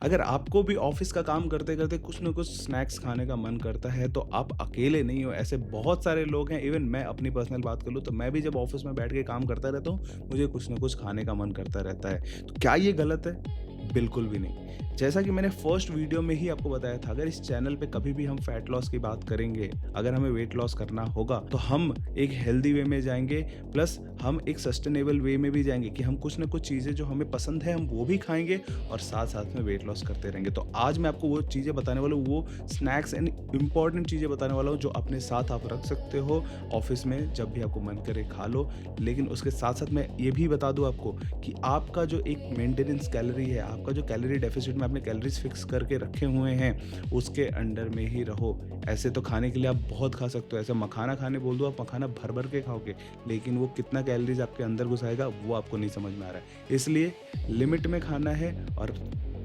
अगर आपको भी ऑफिस का काम करते करते कुछ ना कुछ स्नैक्स खाने का मन करता है तो आप अकेले नहीं हो, ऐसे बहुत सारे लोग हैं। इवन मैं अपनी पर्सनल बात कर लूँ तो मैं भी जब ऑफिस में बैठ के काम करता रहता हूँ, मुझे कुछ ना कुछ खाने का मन करता रहता है। तो क्या ये गलत है? बिल्कुल भी नहीं। जैसा कि मैंने फर्स्ट वीडियो में ही आपको बताया था, अगर इस चैनल पे कभी भी हम फैट लॉस की बात करेंगे, अगर हमें वेट लॉस करना होगा तो हम एक हेल्दी वे में जाएंगे, प्लस हम एक सस्टेनेबल वे में भी जाएंगे कि हम कुछ ना कुछ चीज़ें जो हमें पसंद है हम वो भी खाएंगे और साथ साथ में वेट लॉस करते रहेंगे। तो आज मैं आपको वो चीज़ें बताने वाला हूँ, वो स्नैक्स एंड इम्पॉर्टेंट चीज़ें बताने वाला हूँ जो अपने साथ आप रख सकते हो ऑफिस में, जब भी आपको मन करे खा लो। लेकिन उसके साथ साथ मैं ये भी बता दूँ आपको कि आपका जो एक मेंटेनेंस कैलोरी है, आपका जो कैलोरी डेफिसिट में आपने कैलोरीज फिक्स करके रखे हुए हैं, उसके अंडर में ही रहो। ऐसे तो खाने के लिए आप बहुत खा सकते हो, ऐसे मखाना खाने बोल दो, आप मखाना भर भर के खाओगे, लेकिन वो कितना कैलोरीज आपके अंदर घुसाएगा वो आपको नहीं समझ में आ रहा है। इसलिए लिमिट में खाना है और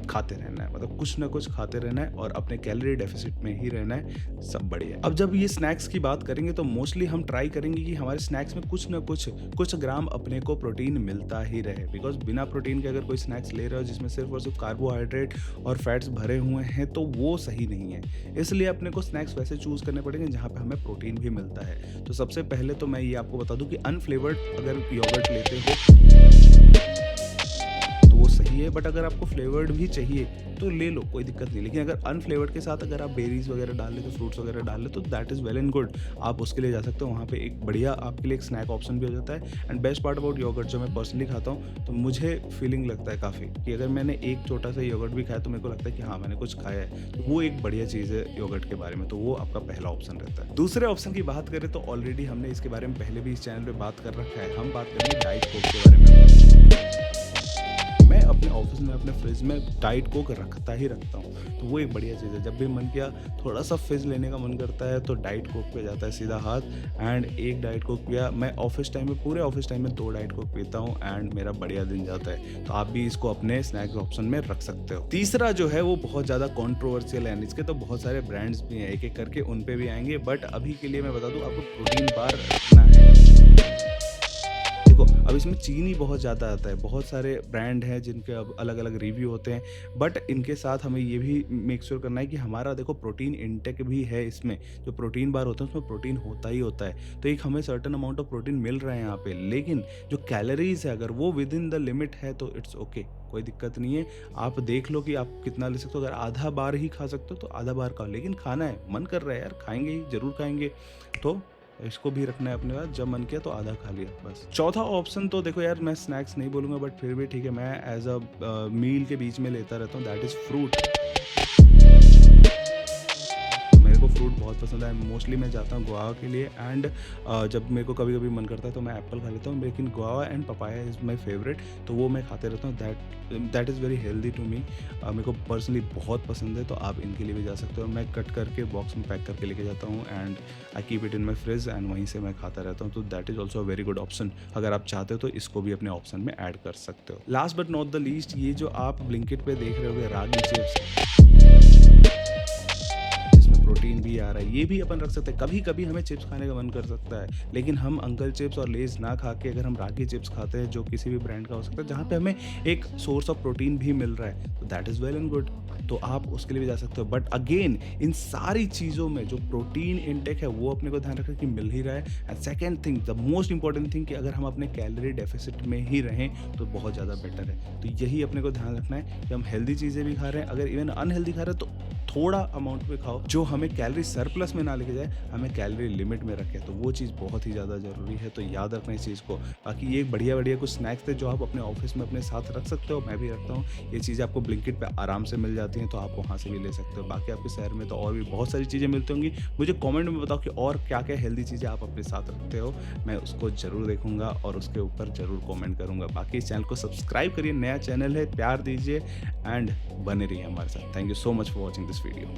खाते रहना है, मतलब कुछ ना कुछ खाते रहना है और अपने कैलोरी डेफिसिट में ही रहना है, सब बढ़िया है। अब जब ये स्नैक्स की बात करेंगे तो मोस्टली हम ट्राई करेंगे कि हमारे स्नैक्स में कुछ ना कुछ ग्राम अपने को प्रोटीन मिलता ही रहे, बिकॉज बिना प्रोटीन के अगर कोई स्नैक्स ले रहे हो जिसमें सिर्फ और सिर्फ कार्बोहाइड्रेट और फैट्स भरे हुए हैं तो वो सही नहीं है। इसलिए अपने को स्नैक्स वैसे चूज करने पड़ेंगे जहाँ पे हमें प्रोटीन भी मिलता है। तो सबसे पहले तो मैं ये आपको बता दूं कि अनफ्लेवर्ड अगर योगर्ट लेते हो तो वो सही है, बट अगर आपको फ्लेवर्ड भी चाहिए तो ले लो, कोई दिक्कत नहीं। लेकिन अगर अनफ्लेवर्ड के साथ अगर आप बेरीज वगैरह डाल लेते, फ्रूट्स वगैरह डाल लेते, तो that is well and good, आप उसके लिए जा सकते हो। वहाँ पे एक बढ़िया आपके लिए एक स्नैक ऑप्शन भी हो जाता है। And best part about yogurt, जो मैं पर्सनली खाता हूँ तो मुझे फीलिंग लगता है काफ़ी कि अगर मैंने एक छोटा सा योगर्ट भी खाया तो मेरे को लगता है कि हाँ मैंने कुछ खाया है, तो वो एक बढ़िया चीज़ है योगर्ट के बारे में। तो वो आपका पहला ऑप्शन रहता है। दूसरे ऑप्शन की बात करें तो ऑलरेडी हमने इसके बारे में पहले भी इस चैनल पर बात कर रखा है, हम बात करेंगे डाइट कोक के बारे में। मैं अपने ऑफिस में अपने फ्रिज में डाइट कोक रखता ही रखता हूँ, तो वो एक बढ़िया चीज़ है। जब भी मन किया थोड़ा सा फिज़ लेने का मन करता है तो डाइट कोक पे जाता है सीधा हाथ, एंड एक डाइट कोक पिया। मैं ऑफिस टाइम में, पूरे ऑफिस टाइम में 2 डाइट कोक पीता हूँ एंड मेरा बढ़िया दिन जाता है। तो आप भी इसको अपने स्नैक्स ऑप्शन में रख सकते हो। तीसरा जो है वो बहुत ज़्यादा कॉन्ट्रोवर्शियल है, इसके तो बहुत सारे ब्रांड्स भी हैं, एक एक करके उन पे भी आएंगे, बट अभी के लिए मैं बता दूँ आपको प्रोटीन बार रखना है। देखो, अब इसमें चीनी बहुत ज़्यादा आता है, बहुत सारे ब्रांड हैं जिनके अब अलग-अलग रिव्यू होते हैं, बट इनके साथ हमें ये भी मेक श्योर करना है कि हमारा देखो प्रोटीन इंटेक भी है इसमें। जो प्रोटीन बार होता है उसमें प्रोटीन होता ही होता है, तो एक हमें सर्टेन अमाउंट ऑफ प्रोटीन मिल रहा है यहाँ पे, लेकिन जो कैलोरीज़ है अगर वो विद इन द लिमिट है तो इट्स ओके, कोई दिक्कत नहीं है। आप देख लो कि आप कितना ले सकते हो, अगर आधा बार ही खा सकते हो तो आधा बार खाओ, लेकिन खाना है, मन कर रहा है यार, खाएँगे ही, ज़रूर खाएँगे, तो इसको भी रखना है अपने पास। जब मन किया तो आधा खा लिया बस। चौथा ऑप्शन तो देखो यार, मैं स्नैक्स नहीं बोलूँगा बट फिर भी ठीक है, मैं एज़ अ मील के बीच में लेता रहता हूँ, दैट इज़ फ्रूट। मेरे को फ्रूट बहुत पसंद है, मोस्टली मैं जाता हूँ गुआवा के लिए, एंड जब मेरे को कभी-कभी मन करता है तो मैं एप्पल खा लेता हूँ, लेकिन guava and papaya is my favourite, तो वो मैं खाते रहता हूँ। That is very healthy to me, मेरे को पर्सनली बहुत पसंद है, तो आप इनके लिए भी जा सकते हो। मैं कट करके बॉक्स में पैक करके लेके जाता हूँ and I keep it in my fridge, and वहीं से मैं खाता रहता हूँ, तो that is also a very good option. अगर आप चाहते हो तो इसको भी अपने ऑप्शन में ऐड कर सकते हो। Last but not the least, ये जो आप ब्लिंकिट पे देख रहे होगे रागी चिप्स, जिसमें प्रोटीन भी आ रहा है, ये भी अपन रख सकते हैं। कभी-कभी हमें चिप्स खाने का मन कर सकता है, लेकिन हम अंकल चिप्स और लेज़ ना खा के अगर हम रागी चिप्स खाते हैं, जो किसी भी ब्रांड का हो सकता है, जहाँ पे हमें एक सोर्स ऑफ प्रोटीन भी मिल रहा है, तो that is well and good, तो आप उसके लिए भी जा सकते हो। बट अगेन, इन सारी चीज़ों में जो प्रोटीन इनटेक है वो अपने को ध्यान रखें कि मिल ही रहा है। And second thing, the most important thing, कि अगर हम अपने कैलोरी डेफिसिट में ही रहें तो बहुत ज़्यादा बेटर है। तो यही अपने को ध्यान रखना है कि हम हेल्दी चीज़ें भी खा रहे हैं, अगर इवन अनहेल्दी खा रहे हैं तो थोड़ा अमाउंट में खाओ, जो हमें कैलोरी सरप्लस में ना लेके जाए, हमें कैलोरी लिमिट में रखे, तो वो चीज़ बहुत ही ज़्यादा ज़रूरी है। तो याद रखना इस चीज़ को। बाकी ये बढ़िया-बढ़िया कुछ स्नैक्स थे जो आप अपने ऑफिस में अपने साथ रख सकते हो, मैं भी रखता हूँ। ये चीज़ें आपको ब्लिंकिट पे आराम से मिल जाती हैं, तो आप वहाँ से भी ले सकते हो। बाकी आपके शहर में तो और भी बहुत सारी चीज़ें मिलती होंगी। मुझे कमेंट में बताओ कि और क्या-क्या हेल्दी चीज़ें आप अपने साथ रखते हो, मैं उसको ज़रूर देखूँगा और उसके ऊपर ज़रूर कमेंट करूँगा। बाकी इस चैनल को सब्सक्राइब करिए, नया चैनल है, प्यार दीजिए एंड बने रहिए हमारे साथ। Thank you so much for watching this video.